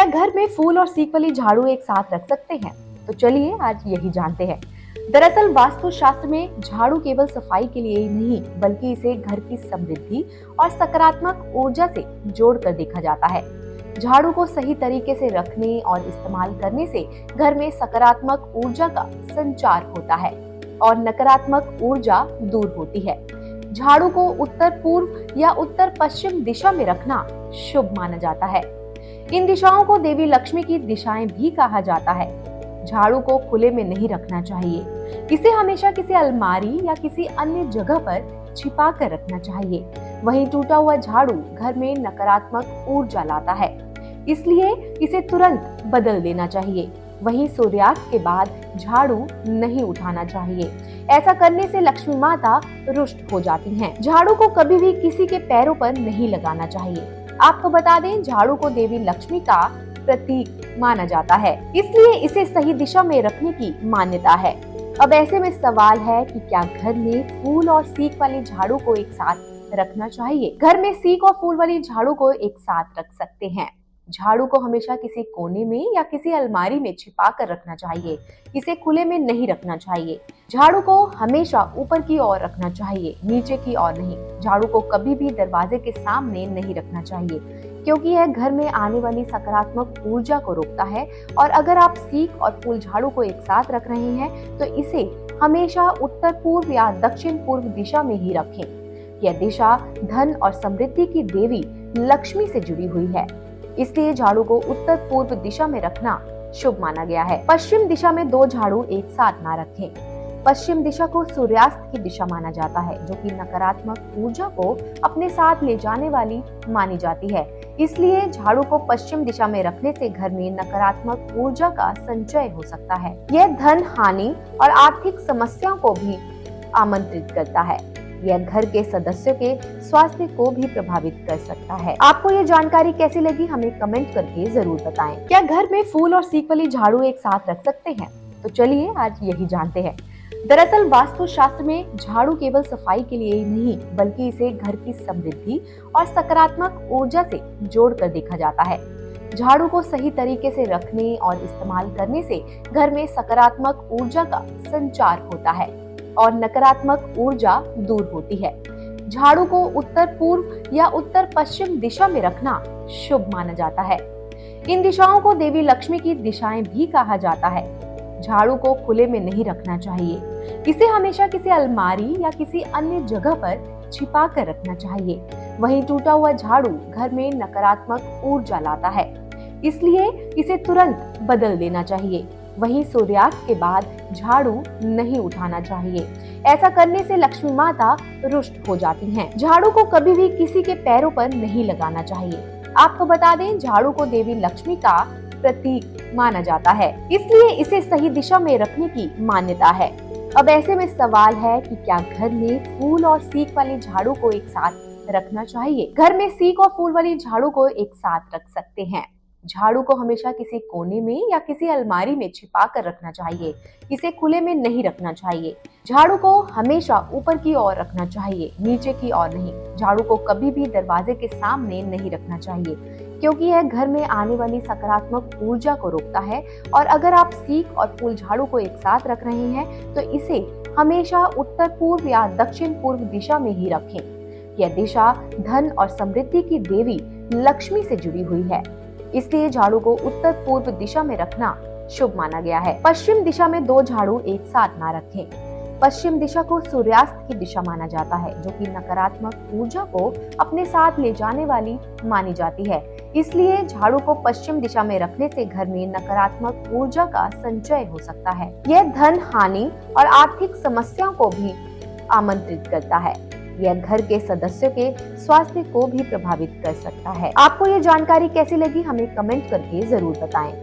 क्या घर में फूल और सीक वाली झाड़ू एक साथ रख सकते हैं? तो चलिए आज यही जानते हैं। दरअसल वास्तु शास्त्र में झाड़ू केवल सफाई के लिए ही नहीं, बल्कि इसे घर की समृद्धि और सकारात्मक ऊर्जा से जोड़कर देखा जाता है। झाड़ू को सही तरीके से रखने और इस्तेमाल करने से घर में सकारात्मक ऊर्जा का संचार होता है और नकारात्मक ऊर्जा दूर होती है। झाड़ू को उत्तर पूर्व या उत्तर पश्चिम दिशा में रखना शुभ माना जाता है। इन दिशाओं को देवी लक्ष्मी की दिशाएं भी कहा जाता है। झाड़ू को खुले में नहीं रखना चाहिए। इसे हमेशा किसी अलमारी या किसी अन्य जगह पर छिपा कर रखना चाहिए। वहीं टूटा हुआ झाड़ू घर में नकारात्मक ऊर्जा लाता है, इसलिए इसे तुरंत बदल देना चाहिए। वहीं सूर्यास्त के बाद झाड़ू नहीं उठाना चाहिए। ऐसा करने से लक्ष्मी माता रुष्ट हो जाती हैं। झाड़ू को कभी भी किसी के पैरों पर नहीं लगाना चाहिए। आपको बता दें, झाड़ू को देवी लक्ष्मी का प्रतीक माना जाता है, इसलिए इसे सही दिशा में रखने की मान्यता है। अब ऐसे में सवाल है कि क्या घर में फूल और सीक वाली झाड़ू को एक साथ रखना चाहिए? घर में सीक और फूल वाली झाड़ू को एक साथ रख सकते हैं। झाड़ू को हमेशा किसी कोने में या किसी अलमारी में छिपा कर रखना चाहिए। इसे खुले में नहीं रखना चाहिए। झाड़ू को हमेशा ऊपर की ओर रखना चाहिए, नीचे की ओर नहीं। झाड़ू को कभी भी दरवाजे के सामने नहीं रखना चाहिए, क्योंकि यह घर में आने वाली सकारात्मक ऊर्जा को रोकता है। और अगर आप सीक और फूल झाड़ू को एक साथ रख रहे हैं तो इसे हमेशा उत्तर पूर्व या दक्षिण पूर्व दिशा में ही रखें। यह दिशा धन और समृद्धि की देवी लक्ष्मी से जुड़ी हुई है, इसलिए झाड़ू को उत्तर पूर्व दिशा में रखना शुभ माना गया है। पश्चिम दिशा में दो झाड़ू एक साथ ना रखें। पश्चिम दिशा को सूर्यास्त की दिशा माना जाता है, जो कि नकारात्मक ऊर्जा को अपने साथ ले जाने वाली मानी जाती है। इसलिए झाड़ू को पश्चिम दिशा में रखने से घर में नकारात्मक ऊर्जा का संचय हो सकता है। यह धन हानि और आर्थिक समस्याओं को भी आमंत्रित करता है। यह घर के सदस्यों के स्वास्थ्य को भी प्रभावित कर सकता है। आपको ये जानकारी कैसी लगी, हमें कमेंट करके जरूर बताएं। क्या घर में फूल और सीक वाली झाड़ू एक साथ रख सकते हैं? तो चलिए आज यही जानते हैं। दरअसल वास्तु शास्त्र में झाड़ू केवल सफाई के लिए ही नहीं, बल्कि इसे घर की समृद्धि और सकारात्मक ऊर्जा से जोड़कर देखा जाता है। झाड़ू को सही तरीके से रखने और इस्तेमाल करने से घर में सकारात्मक ऊर्जा का संचार होता है और नकारात्मक ऊर्जा दूर होती है। झाड़ू को उत्तर पूर्व या उत्तर पश्चिम दिशा में रखना शुभ माना जाता है। इन दिशाओं को देवी लक्ष्मी की दिशाएं भी कहा जाता है। झाड़ू को खुले में नहीं रखना चाहिए। इसे हमेशा किसी अलमारी या किसी अन्य जगह पर छिपा कर रखना चाहिए। वहीं टूटा हुआ झाड़ू घर में नकारात्मक ऊर्जा लाता है, इसलिए इसे तुरंत बदल देना चाहिए। वहीं सूर्यास्त के बाद झाड़ू नहीं उठाना चाहिए। ऐसा करने से लक्ष्मी माता रुष्ट हो जाती हैं। झाड़ू को कभी भी किसी के पैरों पर नहीं लगाना चाहिए। आपको बता दें, झाड़ू को देवी लक्ष्मी का प्रतीक माना जाता है, इसलिए इसे सही दिशा में रखने की मान्यता है। अब ऐसे में सवाल है कि क्या घर में फूल और सीक वाली झाड़ू को एक साथ रखना चाहिए? घर में सीक और फूल वाली झाड़ू को एक साथ रख सकते हैं। झाड़ू को हमेशा किसी कोने में या किसी अलमारी में छिपा कर रखना चाहिए। इसे खुले में नहीं रखना चाहिए। झाड़ू को हमेशा ऊपर की ओर रखना चाहिए, नीचे की ओर नहीं। झाड़ू को कभी भी दरवाजे के सामने नहीं रखना चाहिए, क्योंकि यह घर में आने वाली सकारात्मक ऊर्जा को रोकता है। और अगर आप सीक और फूल झाड़ू को एक साथ रख रहे हैं तो इसे हमेशा उत्तर पूर्व या दक्षिण पूर्व दिशा में ही रखें। यह दिशा धन और समृद्धि की देवी लक्ष्मी से जुड़ी हुई है, इसलिए झाड़ू को उत्तर पूर्व दिशा में रखना शुभ माना गया है। पश्चिम दिशा में दो झाड़ू एक साथ ना रखें। पश्चिम दिशा को सूर्यास्त की दिशा माना जाता है, जो कि नकारात्मक ऊर्जा को अपने साथ ले जाने वाली मानी जाती है। इसलिए झाड़ू को पश्चिम दिशा में रखने से घर में नकारात्मक ऊर्जा का संचय हो सकता है। यह धन हानि और आर्थिक समस्याओं को भी आमंत्रित करता है। यह घर के सदस्यों के स्वास्थ्य को भी प्रभावित कर सकता है। आपको ये जानकारी कैसी लगी, हमें कमेंट करके जरूर बताएं।